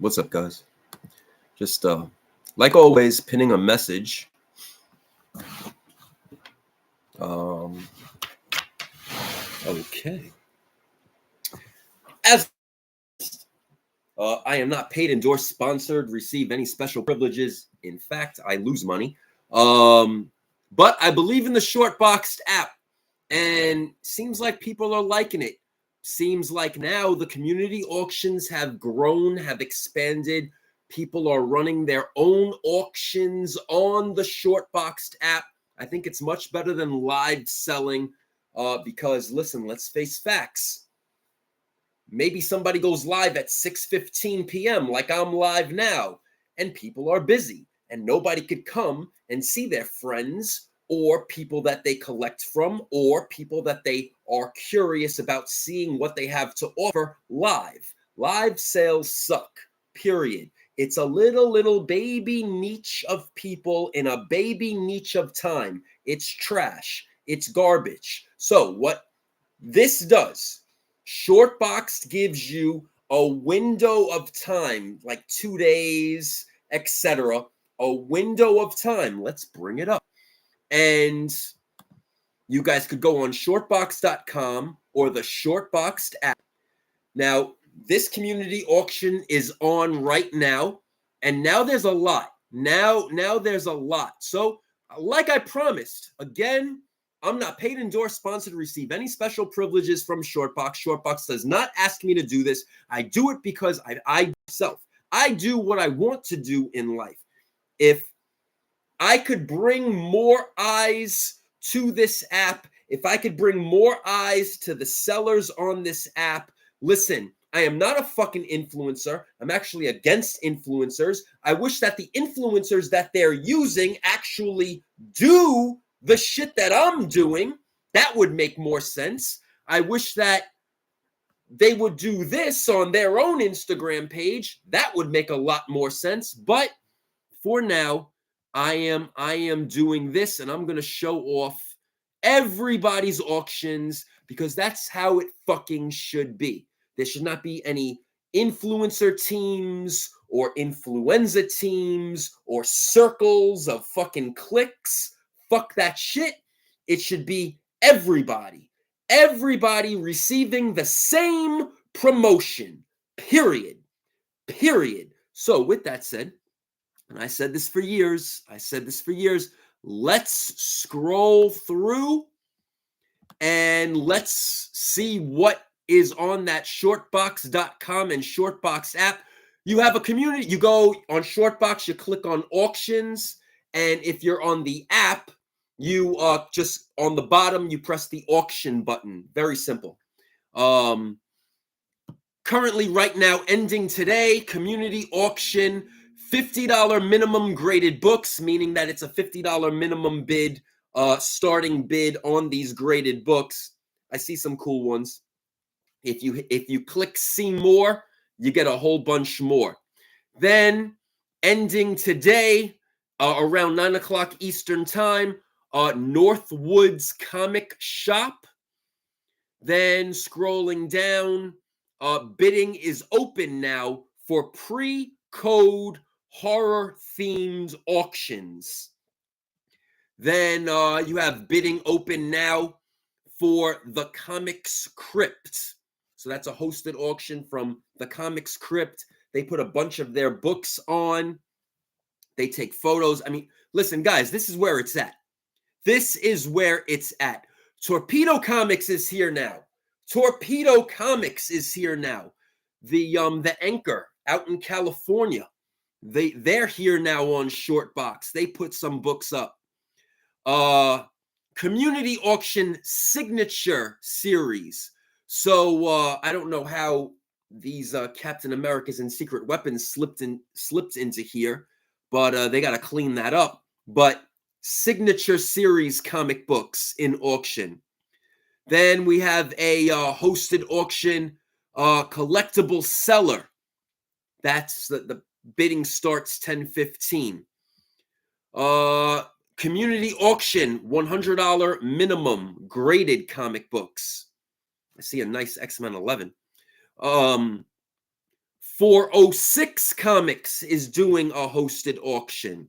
What's up, guys? Just like always, pinning a message. Okay. As I am not paid, endorsed, sponsored, receive any special privileges. In fact, I lose money. But I believe in the Shortboxed app, and seems like people are liking it. Seems like now the community auctions have grown, have expanded. People are running their own auctions on the Shortboxed app. I think it's much better than live selling because, listen, let's face facts. Maybe somebody goes live at 6:15 p.m. like I'm live now, and people are busy, and nobody could come and see their friends or people that they collect from or people that they are curious about seeing what they have to offer live. Live sales suck, period. It's a little baby niche of people in a baby niche of time. It's trash. It's garbage. So what this does, Shortboxed gives you a window of time, like 2 days, etc. A window of time. Let's bring it up. And you guys could go on shortbox.com or the Shortboxed app. Now, this community auction is on right now, and now there's a lot. Now there's a lot. So, like I promised, again, I'm not paid, endorsed, sponsored to receive any special privileges from Shortbox. Shortbox does not ask me to do this. I do it because I do what I want to do in life. If I could bring more eyes to this app, if I could bring more eyes to the sellers on this app, listen, I am not a fucking influencer. I'm actually against influencers. I wish that the influencers that they're using actually do the shit that I'm doing. That would make more sense. I wish that they would do this on their own Instagram page. That would make a lot more sense. But for now, I am doing this, and I'm going to show off everybody's auctions because that's how it fucking should be. There should not be any influencer teams or influenza teams or circles of fucking clicks. Fuck that shit. It should be everybody receiving the same promotion, period. So with that said, and I said this for years, let's scroll through and let's see what is on that shortbox.com and Shortbox app. You have a community. You go on Shortbox, you click on auctions, and if you're on the app, you just on the bottom, you press the auction button. Very simple. Currently, right now, ending today, community auction, $50 minimum graded books, meaning that it's a $50 minimum bid, starting bid on these graded books. I see some cool ones. If you click see more, you get a whole bunch more. Then ending today, around 9 o'clock Eastern time, Northwoods Comic Shop. Then scrolling down, bidding is open now for pre-code horror-themed auctions. Then you have bidding open now for the Comics Crypt. So that's a hosted auction from the Comics Crypt. They put a bunch of their books on. They take photos. I mean, listen, guys, this is where it's at. This is where it's at. Torpedo Comics is here now. Torpedo Comics is here now. The Anchor out in California. They're here now on Shortbox. They put some books up. Community auction signature series. So I don't know how these Captain Americas and Secret Weapons slipped into here, but they got to clean that up. But signature series comic books in auction. Then we have a hosted auction, collectible seller. That's the bidding starts 10:15. Community auction, $100 minimum graded comic books. I see a nice X-Men 11. 406 Comics is doing a hosted auction.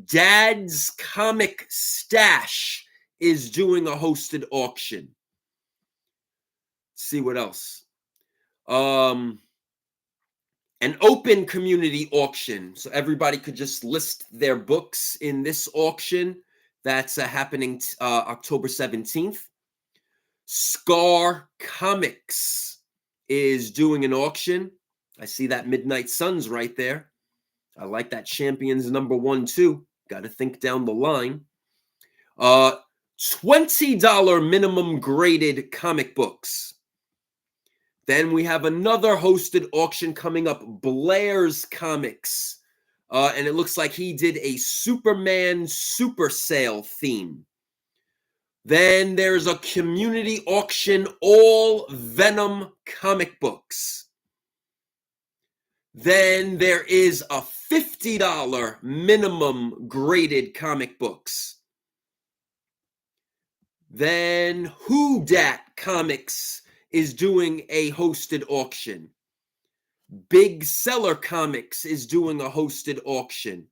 Dad's Comic Stash is doing a hosted auction. Let's see what else. An open community auction. So everybody could just list their books in this auction. That's happening October 17th. Scar Comics is doing an auction. I see that Midnight Suns right there. I like that Champions #1 too. Got to think down the line. $20 minimum graded comic books. Then we have another hosted auction coming up, Blair's Comics. And it looks like he did a Superman Super Sale theme. Then there's a community auction, all Venom comic books. Then there is a $50 minimum graded comic books. Then Who Dat Comics is doing a hosted auction. Big Seller Comics is doing a hosted auction.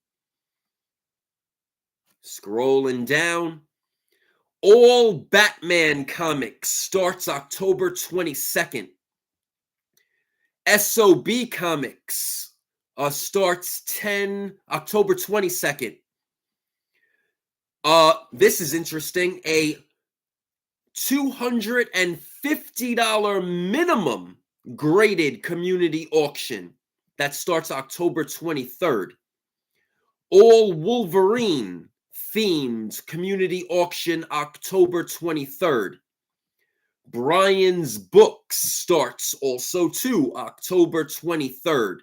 Scrolling down. All Batman Comics starts October 22nd. SOB Comics starts October 22nd. This is interesting. A $250 minimum graded community auction that starts October 23rd. All Wolverine themed community auction October 23rd. Brian's Books starts also too October 23rd.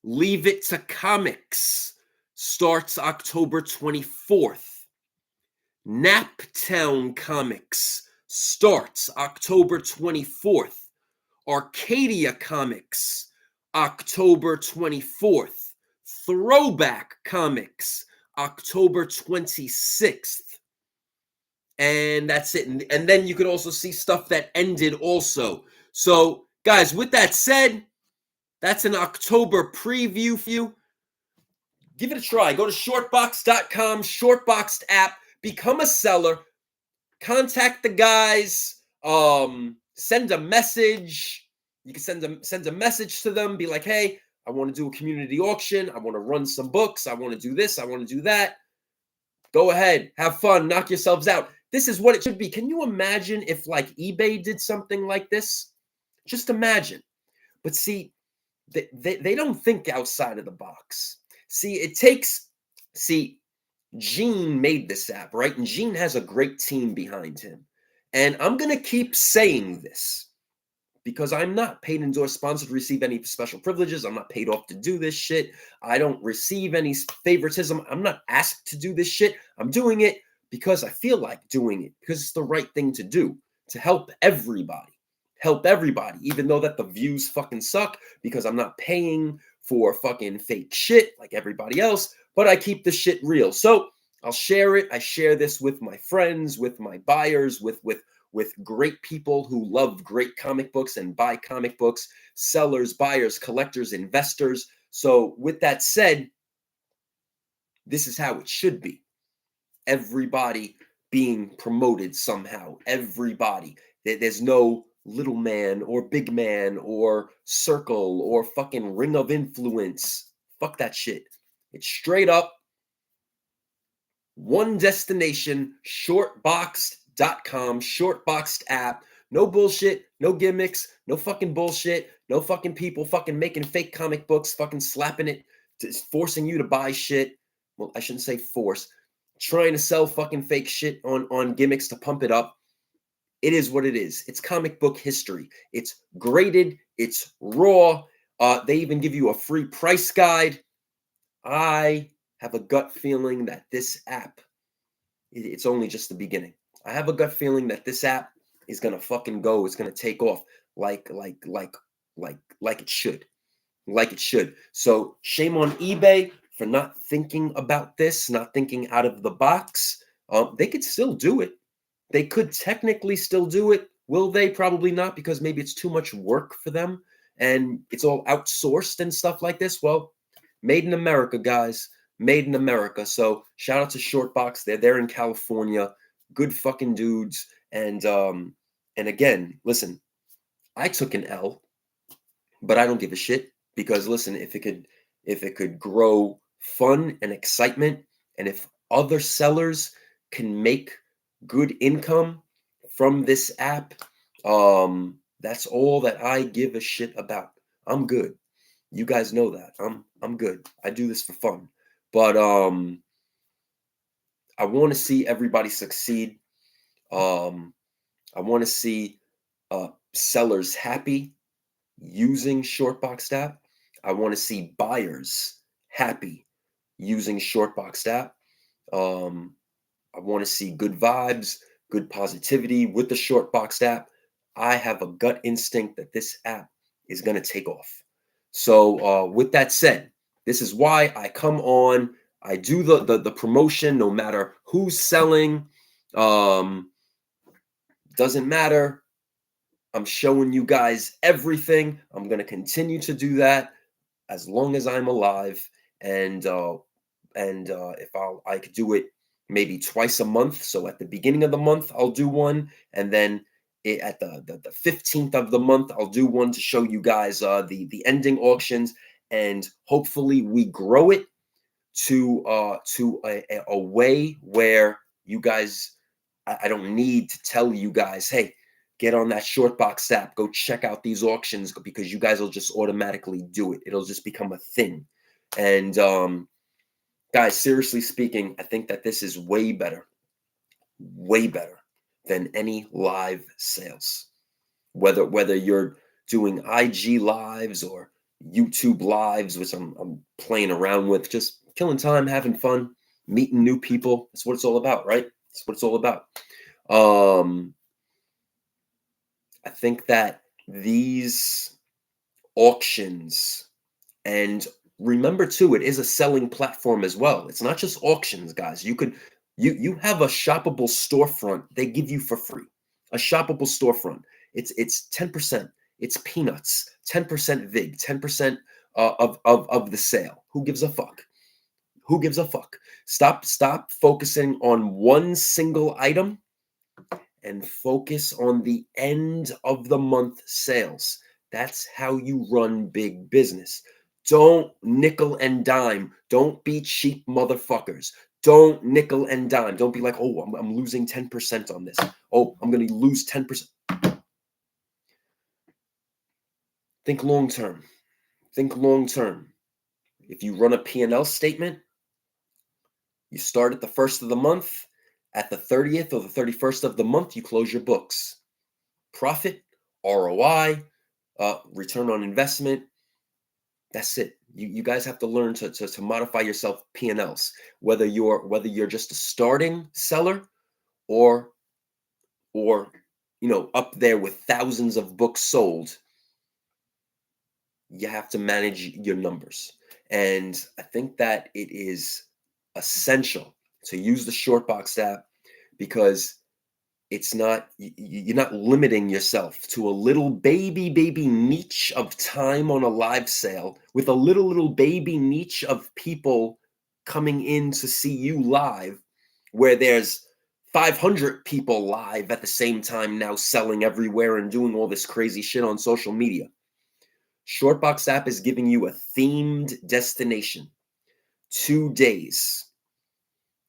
Leave It to Comics starts October 24th. Naptown Comics starts October 24th. Arcadia Comics, October 24th. Throwback Comics, October 26th. And that's it. And then you could also see stuff that ended also. So, guys, with that said, that's an October preview for you. Give it a try. Go to shortboxed.com, Shortboxed app. Become a seller, contact the guys, send a message. You can send a message to them, be like, hey, I want to do a community auction. I want to run some books. I want to do this. I want to do that. Go ahead, have fun, knock yourselves out. This is what it should be. Can you imagine if like eBay did something like this? Just imagine. But see, they don't think outside of the box. Gene made this app, right? And Gene has a great team behind him. And I'm going to keep saying this because I'm not paid, endorsed, sponsored, receive any special privileges. I'm not paid off to do this shit. I don't receive any favoritism. I'm not asked to do this shit. I'm doing it because I feel like doing it, because it's the right thing to do, to help everybody. Help everybody, even though that the views fucking suck because I'm not paying for fucking fake shit like everybody else. But I keep the shit real. So I'll share it. I share this with my friends, with my buyers, with great people who love great comic books and buy comic books, sellers, buyers, collectors, investors. So with that said, this is how it should be. Everybody being promoted somehow. Everybody. There's no little man or big man or circle or fucking ring of influence. Fuck that shit. It's straight up one destination, shortboxed.com, Shortboxed app. No bullshit, no gimmicks, no fucking bullshit, no fucking people fucking making fake comic books, fucking slapping it, forcing you to buy shit. Well, I shouldn't say force. Trying to sell fucking fake shit on gimmicks to pump it up. It is what it is. It's comic book history. It's graded. It's raw. They even give you a free price guide. I have a gut feeling that this app, it's only just the beginning. I have a gut feeling that this app is gonna fucking go. It's gonna take off like it should, like it should. So shame on eBay for not thinking about this, not thinking out of the box. They could still do it. They could technically still do it, Will they? Probably not, because maybe it's too much work for them and it's all outsourced and stuff like this. Well, made in America, guys. Made in America. So shout out to Shortbox. They're in California. Good fucking dudes. And again, listen, I took an L, but I don't give a shit, because listen, if it could grow fun and excitement, and if other sellers can make good income from this app, that's all that I give a shit about. I'm good. You guys know that. I'm good. I do this for fun. But I want to see everybody succeed. I want to see sellers happy using Shortboxed app. I want to see buyers happy using Shortboxed app. I want to see good vibes, good positivity with the Shortboxed app. I have a gut instinct that this app is going to take off. So with that said, this is why I come on. I do the promotion no matter who's selling. Doesn't matter. I'm showing you guys everything. I'm going to continue to do that as long as I'm alive. And if I could do it maybe twice a month. So at the beginning of the month, I'll do one. And then at the 15th of the month, I'll do one to show you guys the ending auctions. And hopefully we grow it to a way where you guys, I don't need to tell you guys, hey, get on that Shortbox app, go check out these auctions, because you guys will just automatically do it. It'll just become a thing. And guys, seriously speaking, I think that this is way better than any live sales. Whether you're doing IG lives or YouTube lives, which I'm playing around with, just killing time, having fun, meeting new people. That's what it's all about, right? That's what it's all about. I think that these auctions, and remember too, it is a selling platform as well. It's not just auctions, guys. You have a shoppable storefront they give you for free. A shoppable storefront. It's 10%. It's peanuts. 10% VIG. 10% of the sale. Who gives a fuck? Who gives a fuck? Stop focusing on one single item and focus on the end of the month sales. That's how you run big business. Don't nickel and dime. Don't be cheap motherfuckers. Don't nickel and dime. Don't be like, oh, I'm losing 10% on this. Oh, I'm going to lose 10%. Think long term. Think long term. If you run a P&L statement, you start at the first of the month. At the 30th or the 31st of the month, you close your books. Profit, ROI, return on investment. That's it. You guys have to learn to modify yourself P&Ls. Whether you're just a starting seller or up there with thousands of books sold, you have to manage your numbers. And I think that it is essential to use the Shortbox app, because you're not limiting yourself to a little baby niche of time on a live sale with a little baby niche of people coming in to see you live, where there's 500 people live at the same time now selling everywhere and doing all this crazy shit on social media. Shortbox app is giving you a themed destination. 2 days.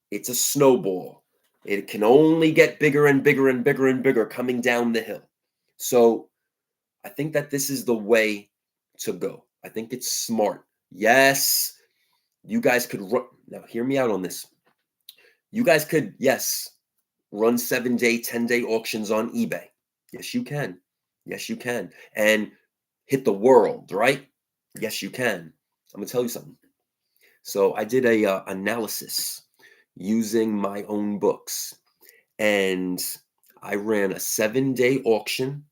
It's a snowball. It can only get bigger and bigger and bigger and bigger coming down the hill. So I think that this is the way to go. I think it's smart. Yes, you guys could run. Now, hear me out on this. You guys could, yes, run 7-day, 10-day auctions on eBay. Yes, you can. Yes, you can. And hit the world, right? Yes, you can. I'm going to tell you something. So I did a analysis using my own books, and I ran a 7-day auction,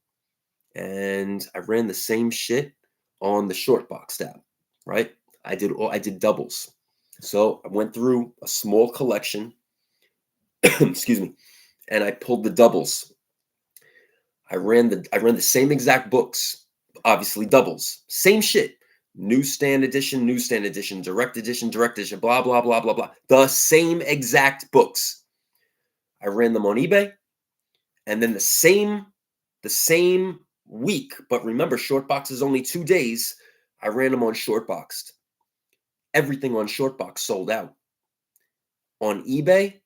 and I ran the same shit on the Shortboxed app, right? I did doubles. So I went through a small collection, excuse me, and I pulled the doubles. I ran the same exact books, obviously doubles, same shit. Newsstand edition, direct edition, blah, blah, blah, blah, blah. The same exact books. I ran them on eBay, and then the same week, but remember, Shortbox is only 2 days. I ran them on Shortboxed. Everything on Shortbox sold out. On eBay,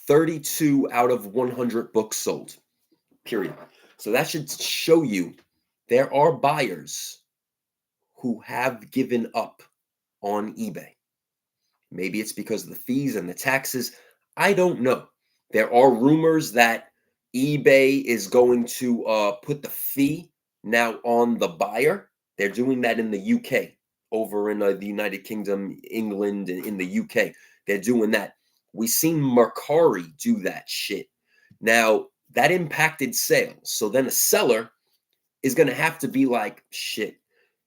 32 out of 100 books sold, period. So that should show you there are buyers who have given up on eBay. Maybe it's because of the fees and the taxes. I don't know. There are rumors that eBay is going to put the fee now on the buyer. They're doing that in the UK, over in the United Kingdom, England, and in the UK. They're doing that. We seen Mercari do that shit. Now, that impacted sales. So then a seller is going to have to be like, shit,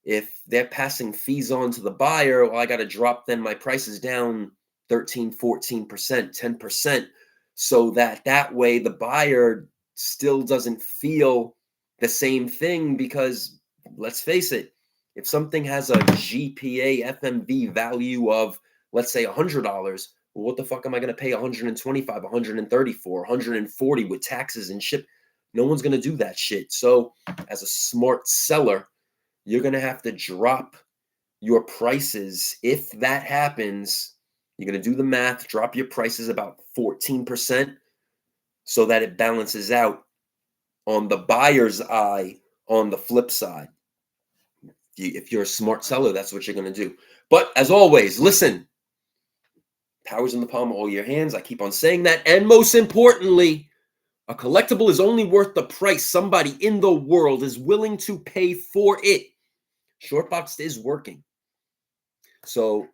if they're passing fees on to the buyer, well, I got to drop then my prices down 13, 14%, 10%, so that way the buyer still doesn't feel the same thing. Because let's face it, if something has a GPA FMV value of, let's say, $100, well, what the fuck am I going to pay 125, 134, 140 with taxes and ship? No one's going to do that shit. So as a smart seller, you're going to have to drop your prices. If that happens, you're going to do the math, drop your prices about 14% so that it balances out on the buyer's eye. On the flip side, if you're a smart seller, that's what you're going to do. But as always, listen, power's in the palm of all your hands. I keep on saying that. And most importantly, a collectible is only worth the price somebody in the world is willing to pay for it. Shortboxed is working. So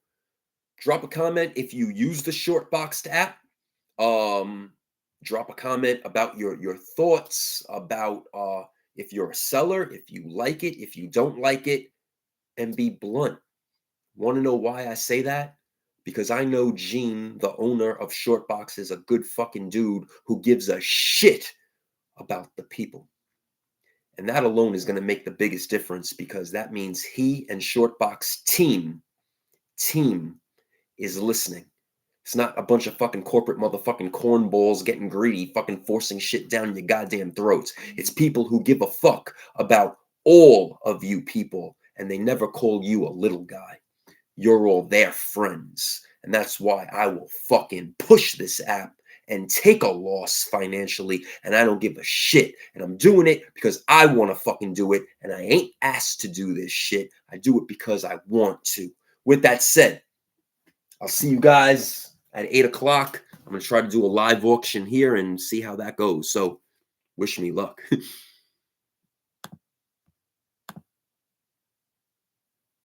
drop a comment if you use the Shortboxed app. Drop a comment about your thoughts about if you're a seller, if you like it, if you don't like it, and be blunt. Want to know why I say that? Because I know Gene, the owner of Shortbox, is a good fucking dude who gives a shit about the people. And that alone is going to make the biggest difference, because that means he and Shortbox team is listening. It's not a bunch of fucking corporate motherfucking cornballs getting greedy, fucking forcing shit down your goddamn throats. It's people who give a fuck about all of you people, and they never call you a little guy. You're all their friends. And that's why I will fucking push this app and take a loss financially, and I don't give a shit. And I'm doing it because I want to fucking do it, and I ain't asked to do this shit. I do it because I want to. With that said, I'll see you guys at 8 o'clock. I'm going to try to do a live auction here and see how that goes. So wish me luck.